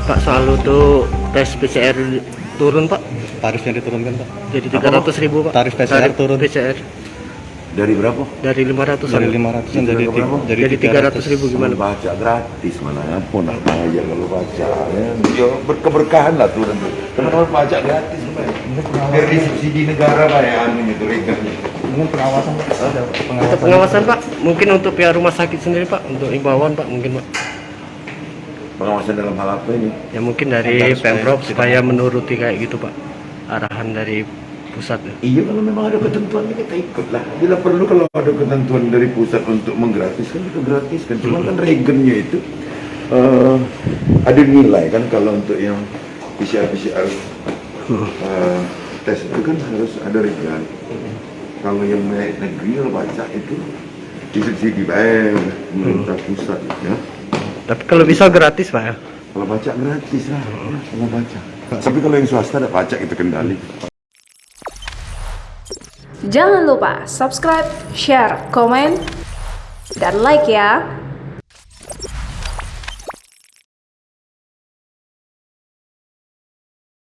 Pak, selalu tuh tes PCR turun Pak, Tarifnya diturunkan Pak. jadi 300.000 Pak. Tarif PCR turun. PCR Dari berapa? dari 500 Dari 500 jadi berapa? jadi 300.000 gimana Pak? Baca gratis mana pun aja kalau baca ya, berkeberkahan lah tuh nanti. Kenapa baca gratis Pak? Dari subsidi negara Pak ya anu itu legalnya. Mungkin pengawasan Pak. Ada Untuk pengawasan Pak, mungkin untuk pihak rumah sakit sendiri Pak, untuk imbauan Pak mungkin Pak. Pengawasan dalam hal apa ini? Ya mungkin dari Agar Pemprov supaya supaya menuruti kayak gitu Pak, arahan dari pusat. Iya, kalau memang ada ketentuannya kita ikut lah. Bila perlu kalau ada ketentuan dari pusat untuk menggratiskan kita gratiskan. Cuma kan regennya itu ada nilai kan kalau untuk yang PCR tes itu kan harus ada regen. Kalau yang negeri kalau baca itu disubsidi pemerintah pusat ya. Tapi kalau bisa gratis Pak ya. Kalau baca gratis lah, ya, kalau baca. Tapi kalau yang swasta ada pajak itu kendali. Jangan lupa subscribe, share, komen, dan like ya.